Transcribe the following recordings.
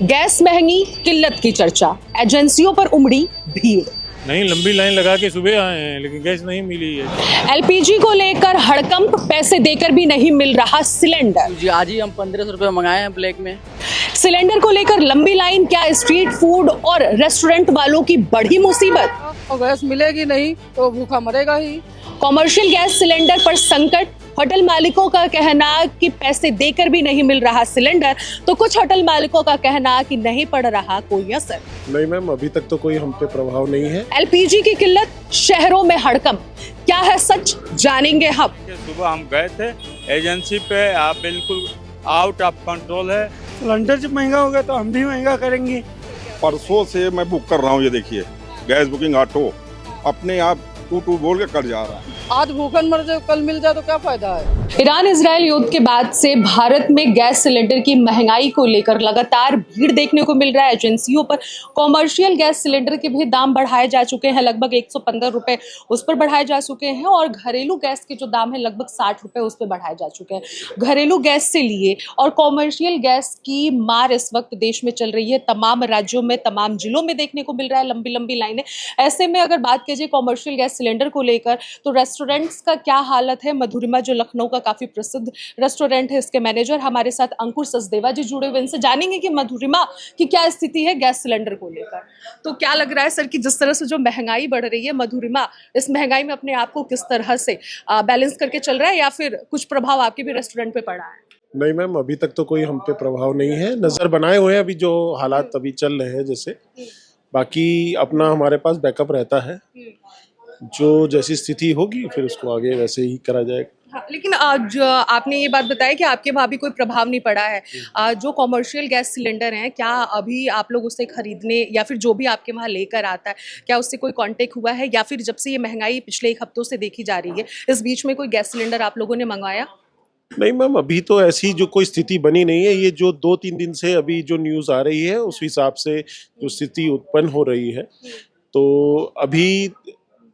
Gas महंगी, किल्लत की चर्चा, एजेंसियों पर उमड़ी भीड़। नहीं, लंबी लाइन लगा के सुबह आए हैं लेकिन गैस नहीं मिली है। एलपीजी को लेकर हड़कंप, पैसे देकर भी नहीं मिल रहा सिलेंडर। जी आज ही हम 1500 रुपये मंगाए हैं ब्लैक में। सिलेंडर को लेकर लंबी लाइन, क्या स्ट्रीट फूड और रेस्टोरेंट वालों की बड़ी मुसीबत। और गैस मिलेगी नहीं तो भूखा मरेगा ही। कॉमर्शियल गैस सिलेंडर पर संकट, होटल मालिकों का कहना कि पैसे देकर भी नहीं मिल रहा सिलेंडर, तो कुछ होटल मालिकों का कहना कि नहीं पड़ रहा कोई असर। नहीं मैम, अभी तक तो कोई हम पे प्रभाव नहीं है। एलपीजी की किल्लत, शहरों में हड़कंप, क्या है सच, जानेंगे हम। सुबह हम गए थे एजेंसी पे, आप बिल्कुल आउट ऑफ कंट्रोल है। सिलेंडर जब महंगा हो गया तो हम भी महंगा करेंगे। परसों से मैं बुक कर रहा हूँ, ये देखिए गैस बुकिंग ऑटो अपने आप टू बोल के कर जा रहा है। आज भूखन मर जाए, कल मिल जाए तो क्या फायदा है। ईरान इजरायल युद्ध के बाद से भारत में गैस सिलेंडर की महंगाई को लेकर लगातार भीड़ देखने को मिल रहा है। एजेंसियों पर कॉमर्शियल गैस सिलेंडर के भी दाम बढ़ाए जा चुके हैं, लगभग 115 रुपए उस पर बढ़ाए जा चुके हैं, और घरेलू गैस के जो दाम है लगभग 60 रुपए उस पर बढ़ाए जा चुके हैं। घरेलू गैस से लिए और कॉमर्शियल गैस की मार इस वक्त देश में चल रही है। तमाम राज्यों में, तमाम जिलों में देखने को मिल रहा है लंबी लंबी लाइनें। ऐसे में अगर बात कीजिए कॉमर्शियल गैस सिलेंडर को लेकर, तो रेस्टोरेंट्स का क्या हालत है। मधुरिमा जो लखनऊ का काफी प्रसिद्ध रेस्टोरेंट है, इसके मैनेजर हमारे साथ अंकुर सचदेवा जी जुड़े हुए, इनसे जानेंगे कि मधुरिमा की क्या स्थिति है गैस सिलेंडर को लेकर। तो क्या लग रहा है सर कि जिस तरह से जो महंगाई बढ़ रही है, मधुरिमा इस महंगाई में अपने आप को किस तरह से बैलेंस करके चल रहा है, या फिर कुछ प्रभाव आपके भी रेस्टोरेंट पे पड़ा है? नहीं मैम, अभी तक तो कोई हम पे प्रभाव नहीं है। नजर बनाए हुए हैं अभी जो हालात अभी चल रहे हैं जैसे, बाकी अपना हमारे पास बैकअप रहता है। जो जैसी स्थिति होगी फिर उसको आगे वैसे ही करा जाएगा। हाँ, लेकिन आज आपने ये बात बताया कि आपके वहाँ भी कोई प्रभाव नहीं पड़ा है। जो कॉमर्शियल गैस सिलेंडर हैं, क्या अभी आप लोग उससे खरीदने या फिर जो भी आपके वहाँ लेकर आता है, क्या उससे कोई कांटेक्ट हुआ है, या फिर जब से ये महंगाई पिछले 1 हफ्तों से देखी जा रही है, इस बीच में कोई गैस सिलेंडर आप लोगों ने मंगवाया? नहीं मैम, अभी तो ऐसी जो कोई स्थिति बनी नहीं है। ये जो 2-3 दिन से अभी जो न्यूज़ आ रही है उस हिसाब से जो स्थिति उत्पन्न हो रही है, तो अभी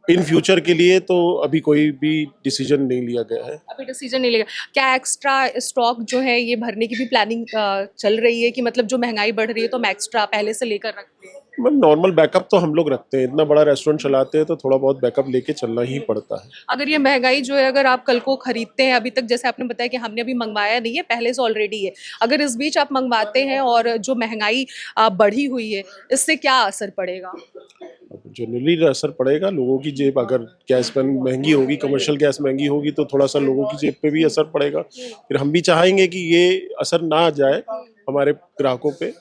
इन फ्यूचर के लिए तो अभी कोई भी डिसीजन नहीं लिया गया है। अभी डिसीजन नहीं लिया। क्या एक्स्ट्रा स्टॉक जो है ये भरने की भी प्लानिंग चल रही है कि मतलब जो महंगाई बढ़ रही है तो हम एक्स्ट्रा पहले से लेकर रखते हैं? मैम नॉर्मल बैकअप तो हम लोग रखते हैं। इतना बड़ा रेस्टोरेंट चलाते हैं तो थोड़ा बहुत बैकअप लेके चलना ही पड़ता है। अगर ये महंगाई जो है, अगर आप कल को खरीदते हैं, अभी तक जैसे आपने बताया कि हमने अभी मंगवाया नहीं है, पहले से ऑलरेडी है, अगर इस बीच आप मंगवाते हैं और जो महंगाई बढ़ी हुई है, इससे क्या असर पड़ेगा? जनरली असर पड़ेगा लोगों की जेब। अगर गैस महंगी होगी, कमर्शियल गैस महंगी होगी, तो थोड़ा सा लोगों की जेब पे भी असर पड़ेगा। फिर हम भी चाहेंगे कि ये असर ना जाए हमारे ग्राहकों पे।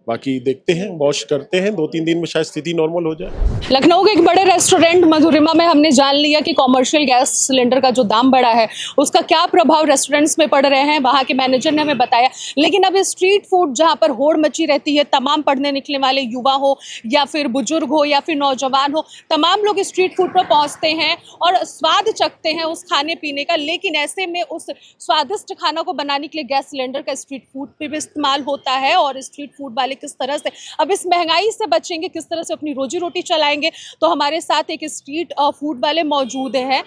बाकी देखते हैं, वॉश करते हैं, 2-3 दिन में शायद स्थिति नॉर्मल हो जाए। लखनऊ के एक बड़े रेस्टोरेंट मधुरिमा में हमने जान लिया कि कॉमर्शियल गैस सिलेंडर का जो दाम बढ़ा है उसका क्या प्रभाव रेस्टोरेंट्स में पड़ रहे हैं, वहाँ के मैनेजर ने हमें बताया। लेकिन अब स्ट्रीट फूड जहाँ पर होड़ मची रहती है, तमाम पढ़ने निकलने वाले युवा हो या फिर बुजुर्ग हो या फिर नौजवान हो, तमाम लोग स्ट्रीट फूड पर पहुँचते हैं और स्वाद चखते हैं उस खाने पीने का। लेकिन ऐसे में उस स्वादिष्ट खाना को बनाने के लिए गैस सिलेंडर का स्ट्रीट फूड पर भी इस्तेमाल होता है, और स्ट्रीट फूड वाले किस तरह से अब इस महंगाई से बचेंगे, किस तरह से अपनी रोजी रोटी चलाएंगे। तो हमारे साथ एक स्ट्रीट फूड वाले मौजूद हैं,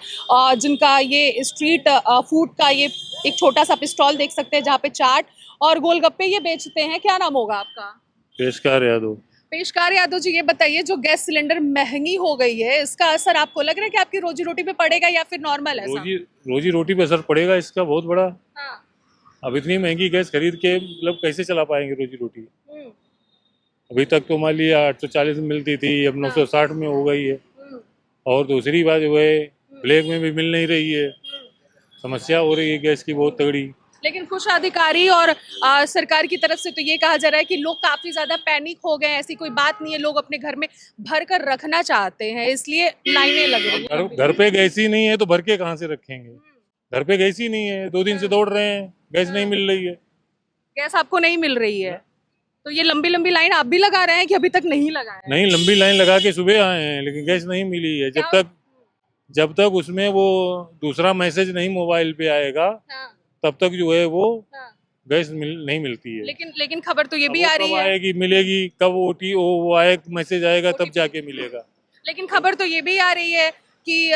जिनका ये स्ट्रीट फूड का ये एक छोटा सा स्टॉल देख सकते हैं, जहाँ पे चाट और गोलगप्पे ये बेचते हैं। क्या नाम होगा आपका? पेशकार यादव। पेशकार यादव जी, ये बताइए जो गैस सिलेंडर महंगी हो गई है, इसका असर आपको लग रहा है कि आपकी रोजी रोटी पे पड़ेगा या फिर नॉर्मल है? रोजी रोटी पे असर पड़ेगा इसका बहुत बड़ा। हाँ। अब इतनी महंगी गैस खरीद के मतलब कैसे चला पाएंगे रोजी रोटी। अभी तक तो मान लिया 840 में मिलती थी, अब 960 में हो गई है। और दूसरी बात जो है, ब्लैक में भी मिल नहीं रही है। समस्या हो रही है गैस की बहुत तगड़ी। लेकिन कुछ अधिकारी और सरकार की तरफ से तो ये कहा जा रहा है कि लोग काफी ज्यादा पैनिक हो गए। ऐसी कोई बात नहीं है, लोग अपने घर में भर कर रखना चाहते हैं, इसलिए लाइनें लग रही हैं। घर पे गैस ही नहीं है तो भर के कहाँ से रखेंगे। घर पे गैस ही नहीं है, 2 दिन से दौड़ रहे हैं, गैस नहीं मिल रही है। गैस आपको नहीं मिल रही है, तो ये लंबी लंबी लाइन आप भी लगा रहे हैं कि अभी तक नहीं लगाया? नहीं, लंबी लाइन लगा के सुबह आए हैं लेकिन गैस नहीं मिली है। जब तक उसमें वो दूसरा मैसेज नहीं मोबाइल पे आएगा, हाँ। तब तक जो है वो हाँ। गैस नहीं मिलती है। लेकिन खबर तो ये भी आ रही है, आएगी, मिलेगी कब, वो आए मैसेज आएगा तब जाके मिलेगा। लेकिन खबर तो ये भी आ रही है कि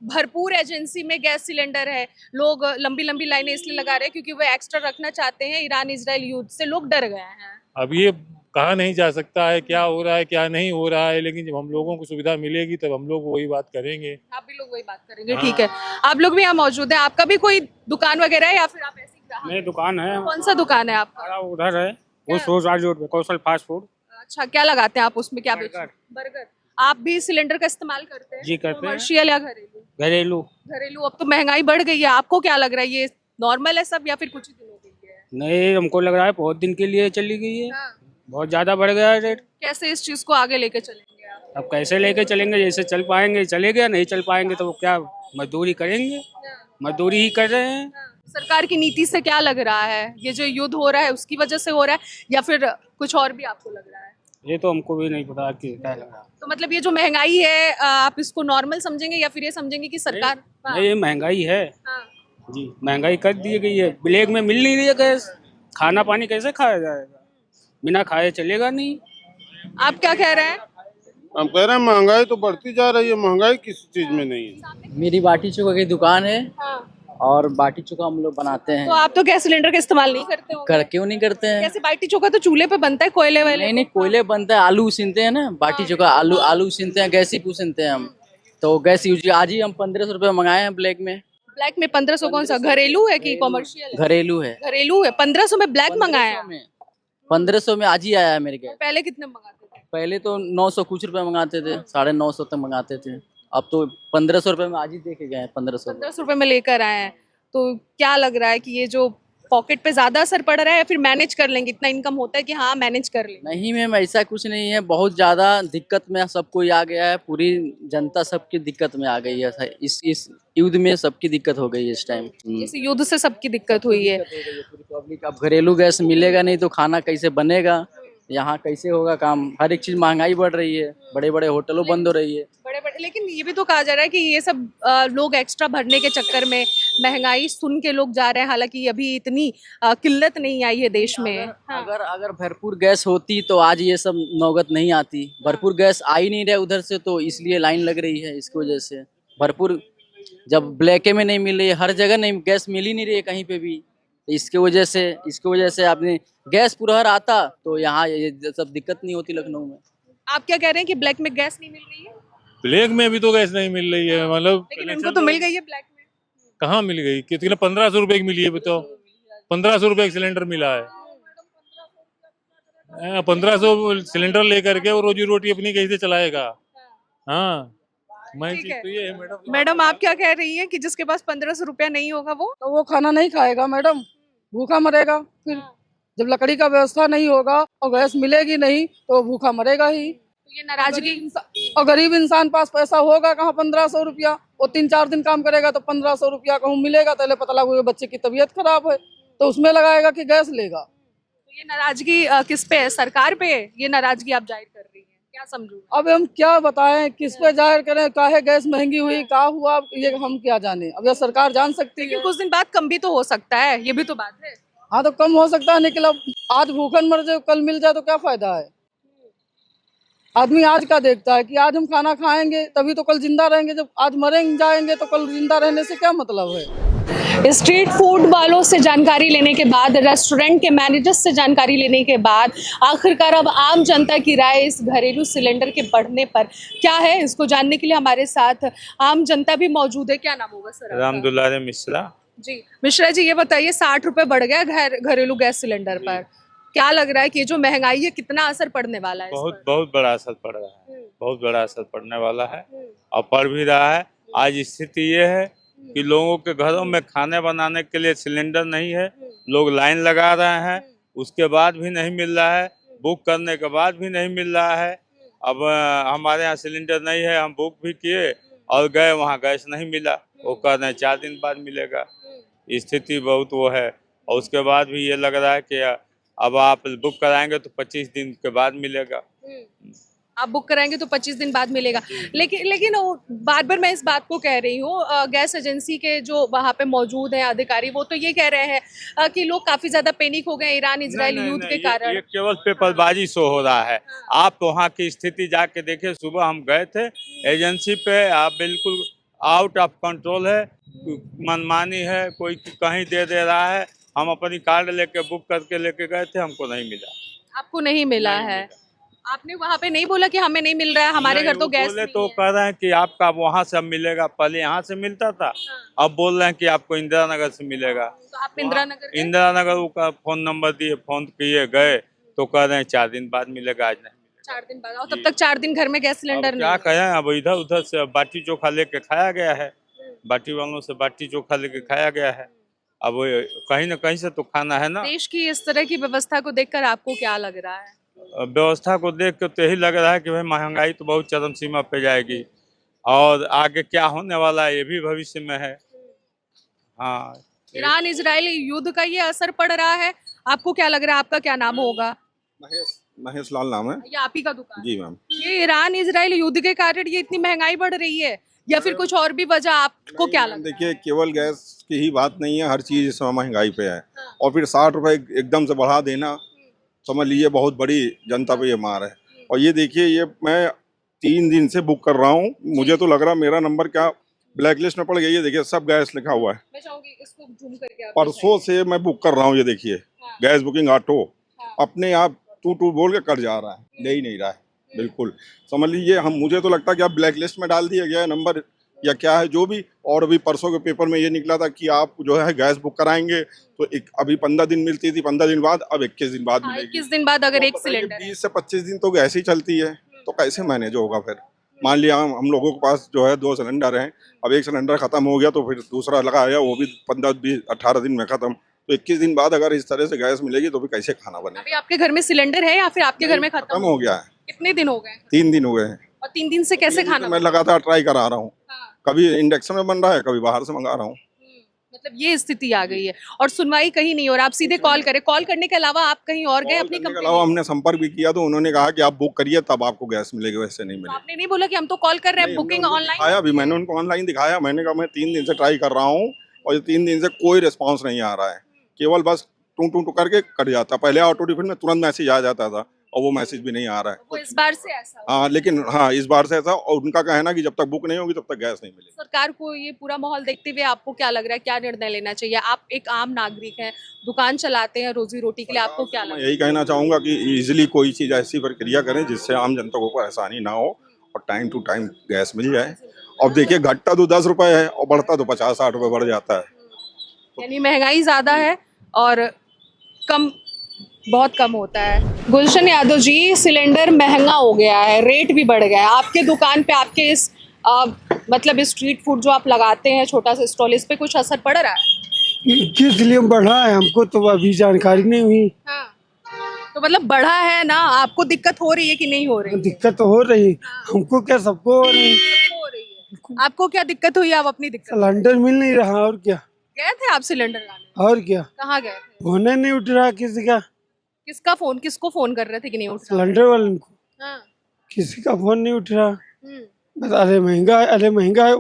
भरपूर एजेंसी में गैस सिलेंडर है। लोग लंबी लंबी लाइनें इसलिए लगा रहे हैं क्योंकि वो एक्स्ट्रा रखना चाहते हैं। ईरान इजरायल युद्ध से लोग डर गए हैं। अब ये कहा नहीं जा सकता है क्या हो रहा है क्या नहीं हो रहा है, लेकिन जब हम लोगों को सुविधा मिलेगी तब हम लोग वही बात करेंगे। आप भी लोग वही बात करेंगे, ठीक है। आप लोग भी यहाँ मौजूद हैं, आपका भी कोई दुकान वगैरह है या फिर आप ऐसे ही ग्राहक? नहीं, दुकान है कौन सा दुकान है आपका? हमारा उधर है, वो सोसाइटी रोड पे कौशल फास्ट फूड। अच्छा, क्या लगाते हैं आप उसमें, क्या बेचते हैं? बर्गर। बर्गर। आप भी सिलेंडर का इस्तेमाल करते हैं? जी, करते हैं। कमर्शियल या घरेलू? घरेलू। घरेलू। अब तो महंगाई बढ़ गई है, आपको क्या लग रहा है, ये नॉर्मल है सब या फिर कुछ ही दिनों के लिए है? नहीं, हमको लग रहा है बहुत दिन के लिए चली गई है, हाँ। बहुत ज्यादा बढ़ गया है रेट। कैसे इस चीज को आगे लेके चलेंगे आप? अब कैसे लेके चलेंगे, जैसे चल पाएंगे चलेगा, नहीं चल पाएंगे तो वो क्या मजदूरी करेंगे, मजदूरी ही कर रहे हैं। सरकार की नीति से क्या लग रहा है, ये जो युद्ध हो रहा है उसकी वजह से हो रहा है या फिर कुछ और भी आपको लग रहा है? ये तो हमको भी नहीं पता कि क्या लग रहा है। तो मतलब ये जो महंगाई है, आप इसको नॉर्मल समझेंगे या फिर ये समझेंगे कि सरकार? हाँ, नहीं, ये महंगाई है हाँ। जी, महंगाई कर दी गई है, ब्लैक में मिल नहीं रही है गैस, खाना पानी कैसे खाया जाएगा, बिना खाए चलेगा नहीं। आप क्या कह रहे हैं? हम कह रहे हैं महंगाई तो बढ़ती जा रही है, महंगाई किसी चीज में नहीं है। मेरी बाटी चोखा की दुकान है हाँ। और बाटी चोखा हम लोग बनाते हैं। तो आप तो गैस सिलेंडर का इस्तेमाल नहीं करते होंगे? क्यों नहीं करते हैं? कैसे बाटी चोखा तो चूल्हे पे बनता है, कोयले वाले? नहीं नहीं, कोयले बनता है, आलू उसीनते हैं ना, बाटी चोखा आलू आलू उसीनते हैं, गैस ही उसीनते हैं हम। तो गैस यूज आज ही हम 1500 रुपये मंगाए हैं ब्लैक में। ब्लैक में 1500? कौन सा, घरेलू है कि कॉमर्शियल है? घरेलू है। घरेलू है। 1500 में ब्लैक मंगाया? 1500 में आज ही आया है मेरे गैस। पहले कितने मंगाते थे? पहले तो 900 कुछ रुपए मंगाते थे, 950 तक मंगाते थे। अब तो 1500 रुपये में आज ही देखे गए हैं, 1500। 1500 रुपए में लेकर आए हैं। तो क्या लग रहा है कि ये जो पॉकेट पे ज्यादा असर पड़ रहा है या फिर मैनेज कर लेंगे, इतना इनकम होता है कि हाँ मैनेज कर लेंगे? नहीं मैम, ऐसा कुछ नहीं है, बहुत ज्यादा दिक्कत में सब कोई आ गया है, पूरी जनता सबकी दिक्कत में आ गई है। इस युद्ध में सबकी दिक्कत हो गई है इस टाइम। इस युद्ध से सबकी दिक्कत हुई है। पूरी पब्लिक, अब घरेलू गैस मिलेगा नहीं तो खाना कैसे बनेगा, यहाँ कैसे होगा काम, हर एक चीज महंगाई बढ़ रही है, बड़े बड़े होटलों बंद हो रही है। बड़े बड़े, लेकिन ये भी तो कहा जा रहा है कि ये सब लोग एक्स्ट्रा भरने के चक्कर में महंगाई सुन के लोग जा रहे हैं, हालांकि अभी इतनी किल्लत नहीं आई है देश में। हाँ। अगर भरपूर गैस होती तो आज ये सब नौबत नहीं आती। भरपूर गैस आ ही नहीं रहा उधर से, तो इसलिए लाइन लग रही है इसकी वजह से। भरपूर जब ब्लैक में नहीं मिल रही है, हर जगह नहीं, गैस मिल ही नहीं रही है कहीं पे भी, तो इसके वजह से आपने गैस पुरहर आता तो यहाँ ये सब दिक्कत नहीं होती लखनऊ में। आप क्या कह रहे हैं कि ब्लैक में गैस नहीं मिल रही है? ब्लैक में भी तो गैस नहीं मिल रही है, मतलब लेकिन उनको तो मिल गई है ब्लैक में। कहाँ मिल गई, कितने 1500 रुपए की मिली है बताओ? 1500 रुपए का सिलेंडर मिला है। 1500 सिलेंडर लेकर के वो रोजी रोटी अपनी कैसे चलाएगा? हाँ, मैं ठीक चीज है। तो ये है मैडम। मैडम, आप क्या कह रही हैं कि जिसके पास 1500 रुपया नहीं होगा वो? तो वो खाना नहीं खाएगा मैडम, भूखा मरेगा। फिर जब लकड़ी का व्यवस्था नहीं होगा और गैस मिलेगी नहीं तो भूखा मरेगा ही। तो ये नाराजगी, और गरीब इंसान पास पैसा होगा कहाँ 1500 रुपया, वो 3-4 दिन काम करेगा तो 1500 रुपया कहूँ मिलेगा, पहले पता लगा बच्चे की तबीयत खराब है तो उसमें लगाएगा कि गैस लेगा। तो ये नाराजगी किस पे है, सरकार पे? ये नाराजगी आप जाहिर कर रही हैं, क्या समझूं? अब हम क्या बताएं, किस पे जाहिर करें, काहे गैस महंगी हुई, क्या हुआ, ये हम क्या जाने, अब ये सरकार जान सकती लेकिन है। कुछ दिन बाद कम भी तो हो सकता है, ये भी तो बात है। हाँ तो कम हो सकता है, लेकिन अब आज भूखन मर जाए कल मिल जाए तो क्या फायदा है। आदमी आज का देखता है कि आज हम खाना खाएंगे तभी तो कल जिंदा रहेंगे, जब आज मरेंगे जाएंगे तो कल जिंदा रहने से क्या मतलब है। स्ट्रीट फूड वालों से जानकारी लेने के बाद, रेस्टोरेंट के मैनेजर्स से जानकारी लेने के बाद, आखिरकार अब आम जनता की राय इस घरेलू सिलेंडर के बढ़ने पर क्या है, इसको जानने के लिए हमारे साथ आम जनता भी मौजूद है। क्या नाम होगा सर आपका? रामदुलारे मिश्रा। जी मिश्रा जी, ये बताइए 60 रुपए बढ़ गया घरेलू गैस सिलेंडर पर, क्या लग रहा है कि ये जो महंगाई है कितना असर पड़ने वाला है इस पर? बहुत बड़ा असर पड़ रहा है, बहुत बड़ा असर पड़ने वाला है और पड़ भी रहा है। आज स्थिति ये है कि लोगों के घरों में खाने बनाने के लिए सिलेंडर नहीं है, लोग लाइन लगा रहे हैं, उसके बाद भी नहीं मिल रहा है, बुक करने के बाद भी नहीं मिल रहा है। अब हमारे यहाँ सिलेंडर नहीं है, हम बुक भी किए और गए, वहाँ गैस नहीं मिला, वो कह रहे हैं 4 दिन बाद मिलेगा। स्थिति बहुत वो है। और उसके बाद भी ये लग रहा है कि अब आप बुक कराएंगे तो 25 दिन के बाद मिलेगा। आप बुक कराएंगे तो 25 दिन बाद मिलेगा। लेकिन बार बार मैं इस बात को कह रही हूँ, गैस एजेंसी के जो वहाँ पे मौजूद हैं अधिकारी, वो तो ये कह रहे हैं कि लोग काफी ज्यादा पैनिक हो गए ईरान इजराइल युद्ध के कारण। ये केवल पेपरबाजी शो हो रहा है। आप वहाँ की स्थिति जाके देखिए, सुबह हम गए थे एजेंसी पे, आप बिल्कुल आउट ऑफ कंट्रोल है, मनमानी है, कोई कहीं दे रहा है। हम अपनी कार्ड लेके बुक करके लेके गए थे, हमको नहीं मिला। आपको नहीं मिला नहीं है? मिला। आपने वहाँ पे नहीं बोला कि हमें नहीं मिल रहा है, हमारे नहीं, घर तो वो गैस बोले नहीं तो है? कह रहे हैं कि आपका वहाँ से अब मिलेगा, पहले यहाँ से मिलता था, हाँ। अब बोल रहे हैं कि आपको इंदिरा नगर से मिलेगा। तो आप इंदिरा नगर गए? इंदिरा नगर का फोन नंबर दिए, फोन किए, गए तो कह रहे हैं 4 दिन बाद मिलेगा, आज नहीं मिलेगा। 4 दिन बाद, और तब तक 4 दिन घर में गैस अब सिलेंडर क्या नहीं कहें, अब इधर उधर से बाटी चोखा लेके खाया गया है, है। बाटी वालों से बाटी चोखा लेके खाया गया है। अब वो कहीं ना कहीं से तो खाना है ना। देश की इस तरह की व्यवस्था को देखकर आपको क्या लग रहा है? व्यवस्था को देख के तो यही लग रहा है कि भाई महंगाई तो बहुत चरम सीमा पे जाएगी, और आगे क्या होने वाला है ये भी भविष्य में है। हाँ, ईरान इजराइल युद्ध का ये असर पड़ रहा है, आपको क्या लग रहा है? आपका क्या नाम होगा? महेश लाल नाम है। ये आप ही का दुकान? जी मैम। ये ईरान इजराइल युद्ध के कारण ये इतनी महंगाई बढ़ रही है, या फिर कुछ और भी वजह आपको क्या लग रहा है? देखिए, केवल गैस की ही बात नहीं है, हर चीज इस समय महंगाई पे है। हाँ। और फिर 60 रुपए एकदम से बढ़ा देना, समझ लीजिए बहुत बड़ी जनता पे ये मार है। और ये देखिए, ये मैं 3 दिन से बुक कर रहा हूँ, मुझे तो लग रहा मेरा नंबर क्या ब्लैक लिस्ट में पड़ गया। ये देखिए, सब गैस लिखा हुआ है। मैं चाहूंगी इसको जूम करके आप परसों से मैं बुक कर रहा हूँ, ये देखिए हाँ। गैस बुकिंग ऑटो हाँ। अपने आप टू बोल के कट जा रहा है, ले ही नहीं रहा है बिल्कुल। समझ लीजिए, हम मुझे तो लगता है कि आप ब्लैक लिस्ट में डाल दिया गया है नंबर या क्या है जो भी। और अभी परसों के पेपर में ये निकला था कि आप जो है गैस बुक कराएंगे तो अभी 15 दिन मिलती थी, 15 दिन बाद अब 21 दिन बाद मिलेगी। 21 दिन बाद अगर तो एक बताइए, सिलेंडर है। 20 से 25 दिन तो गैस ही चलती है, तो कैसे मैनेज होगा फिर? मान लिया हम लोगों के पास जो है 2 सिलेंडर हैं, अब एक सिलेंडर खत्म हो गया तो फिर दूसरा लगाया, वो भी 15, 20, 18 दिन में खत्म। तो 21 दिन बाद अगर इस तरह से गैस मिलेगी तो फिर कैसे खाना बनेगा? अभी आपके घर में सिलेंडर है या फिर आपके घर में खत्म हो गया है। कितने दिन हो गए? 3 दिन हो गए हैं। और 3 दिन से कैसे खाना मैं लगातार ट्राई करा रहा हूँ, हाँ। कभी इंडक्शन में बन रहा है, कभी बाहर से मंगा रहा हूँ। मतलब ये स्थिति आ गई है और सुनवाई कहीं नहीं, और आप सीधे कॉल करें, कॉल करने के अलावा आप कहीं और गए अपनी करने के कंपनी अलावा में? हमने संपर्क भी किया तो उन्होंने कहा कि आप बुक करिए तब आपको गैस मिलेगी, वैसे नहीं तो मिलेगी। आपने नहीं बोला कि हम तो कॉल कर रहे हैं, नहीं, बुकिंग हमने उनको ऑनलाइन? दिखाया भी, मैंने उनको ऑनलाइन दिखाया। मैंने कहा मैं 3 दिन से ट्राई कर रहा हूँ और ये 3 दिन से कोई रिस्पांस नहीं आ रहा है, केवल बस टू करके कट जाता। पहले ऑटो डिफिन में तुरंत मैसेज आ जाता था और वो मैसेज भी नहीं आ रहा है। वो इस बार से ऐसा हुआ। हाँ, लेकिन हाँ इस बार से ऐसा, और उनका कहना कि जब तक बुक नहीं होगी तब तक गैस नहीं मिलेगी। सरकार को ये पूरा माहौल देखते हुए आपको क्या लग रहा है, क्या निर्णय लेना चाहिए? आप एक आम नागरिक हैं, दुकान चलाते हैं रोजी रोटी के लिए, आपको क्या लग मैं रहा है? यही कहना चाहूंगा कि इजीली कोई चीज़ ऐसी प्रक्रिया करें जिससे आम जनता को परेशानी ना हो और टाइम टू टाइम गैस मिल जाए। अब देखिए, घटता तो 10 रुपए है और बढ़ता तो 50-60 रुपए बढ़ जाता है। यानी महंगाई ज्यादा है और कम, बहुत कम होता है। गुलशन यादव जी, सिलेंडर महंगा हो गया है, रेट भी बढ़ गया है। आपके दुकान पे, आपके इस मतलब स्ट्रीट फूड जो आप लगाते हैं, छोटा सा स्टॉल, इस पे कुछ असर पड़ रहा है? किस लिए बढ़ा है हमको तो अभी जानकारी नहीं हुई। हाँ। तो मतलब बढ़ा है ना, आपको दिक्कत हो रही है कि नहीं हो रही? दिक्कत तो हो रही, हमको क्या सबको हो रही। हो रही है। आपको क्या दिक्कत हुई? आप अपनी दिक्कत, सिलेंडर मिल नहीं रहा, और क्या। गए थे आप सिलेंडर लाने? और क्या, कहाँ गए थे? होने नहीं उठ रहा किसी का। किसका फोन, किसको फोन कर रहे थे कि नहीं उठ रहा? सिलेंडर वाले को हाँ। किसी का फोन नहीं उठ रहा। हम्म। बस अरे महंगा है, अरे महंगा है,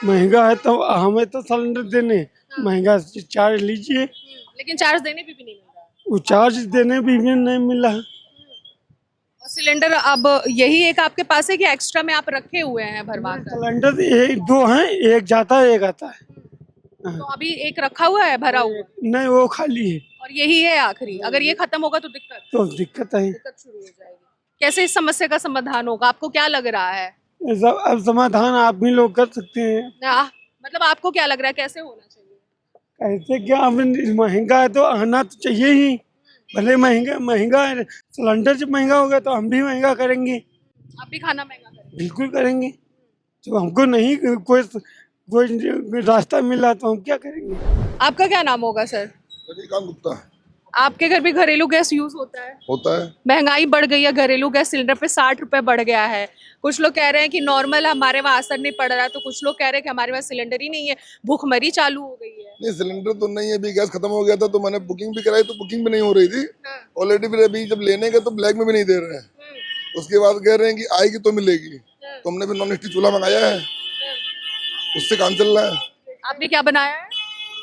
महंगा है तो हमें तो सिलेंडर देने, महंगा चार्ज लीजिए। लेकिन चार्ज देने भी नहीं मिल रहा। वो चार्ज देने भी नहीं मिल रहा। और सिलेंडर अब यही एक आपके पास है कि एक्स्ट्रा में आप रखे हुए हैं भरवा कर? सिलेंडर एक 2 हैं, एक जाता है एक आता है। तो अभी एक रखा हुआ है भरा हुआ, नहीं, वो खाली है। और यही है आखिरी? अगर ये खत्म होगा तो तो दिक्कत है। दिक्कत शुरू हो जाएगी। कैसे इस समस्या का समाधान होगा, आपको क्या लग रहा है? अब समाधान आप भी लोग कर सकते हैं। मतलब आपको क्या लग रहा है, कैसे होना चाहिए? ऐसे क्या, अब महंगा है तो आना तो चाहिए ही। भले महंगा है, सिलेंडर जब महंगा होगा तो हम भी महंगा करेंगे। आप भी खाना महंगा करेंगे? बिल्कुल करेंगे। जब हमको नहीं कोई रास्ता मिला तो हम क्या करेंगे। आपका क्या नाम होगा सर? रजनीकांत गुप्ता। आपके घर भी घरेलू गैस यूज होता है? होता है। महंगाई बढ़ गई है, घरेलू गैस सिलेंडर पे 60 रुपए बढ़ गया है। कुछ लोग कह रहे हैं कि नॉर्मल हमारे वहाँ असर नहीं पड़ रहा, तो कुछ लोग कह रहे हैं कि हमारे वहाँ सिलेंडर ही नहीं है, भूखमरी चालू हो गई है। नहीं, सिलेंडर तो नहीं है, अभी गैस खत्म हो गया था तो मैंने बुकिंग भी कराई तो बुकिंग भी नहीं हो रही थी ऑलरेडी। फिर अभी जब लेने गए तो ब्लैक में भी नहीं दे रहे हैं। उसके बाद कह रहे हैं कि आएगी तो मिलेगी। तो हमने फिर नॉन स्टिक चूल्हा मंगाया है, उससे काम चल रहा है। आपने क्या बनाया है?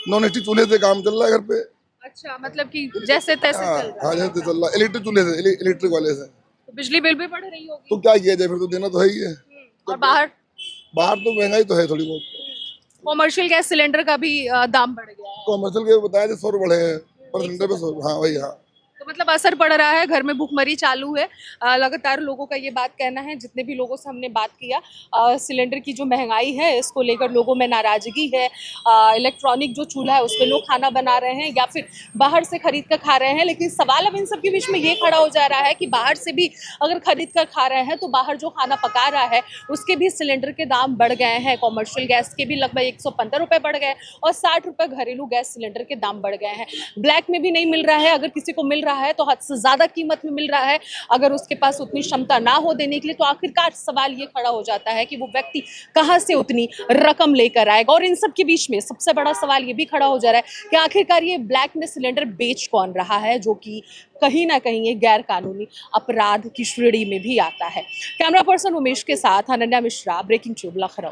नॉन स्टिक चूल्हे से काम चल रहा है घर पे। अच्छा, मतलब कि जैसे तैसे हाँ चल रहा हाँ, है। जैसे चल रहा है, इलेक्ट्रिक चूल्हे से, इलेक्ट्रिक वाले से। तो बिजली बिल भी बढ़ रही होगी। तो क्या किया जाए, फिर तो देना तो है ही है। और बाहर बाहर तो महंगाई तो है थोड़ी बहुत। कॉमर्शियल गैस सिलेंडर का भी दाम बढ़ गया है। कॉमर्शियल के बताया 100 रुपए बढ़े हैं पर सिलेंडर पे 100। हाँ वही, हाँ। तो तो मतलब असर पड़ रहा है, घर में भुखमरी चालू है। लगातार लोगों का ये बात कहना है, जितने भी लोगों से हमने बात किया, सिलेंडर की जो महंगाई है इसको लेकर लोगों में नाराजगी है। इलेक्ट्रॉनिक जो चूल्हा है उस पर लोग खाना बना रहे हैं या फिर बाहर से खरीद कर खा रहे हैं। लेकिन सवाल अब इन सब के बीच में ये खड़ा हो जा रहा है कि बाहर से भी अगर खरीद कर खा रहे हैं तो बाहर जो खाना पका रहा है उसके भी सिलेंडर के दाम बढ़ गए हैं। कॉमर्शियल गैस के भी लगभग 115 रुपये बढ़ गए और 60 रुपये घरेलू गैस सिलेंडर के दाम बढ़ गए हैं। ब्लैक में भी नहीं मिल रहा है, अगर किसी को मिल रहा है तो हद से ज़्यादा कीमत में मिल रहा है। अगर उसके पास उतनी क्षमता ना हो देने के लिए तो आखिरकार सवाल ये खड़ा हो जाता है कि वो व्यक्ति कहाँ से उतनी रकम लेकर आएगा। और इन सब के बीच में सबसे बड़ा सवाल ये भी खड़ा हो जा रहा है कि आखिरकार ये ब्लैक में सिलेंडर बेच कौन रहा है, जो कि कहीं ना कहीं ये गैर कानूनी अपराध की श्रेणी में भी आता है। कैमरा पर्सन उमेश के साथ अनन्या मिश्रा, ब्रेकिंग ट्यूब, लखनऊ।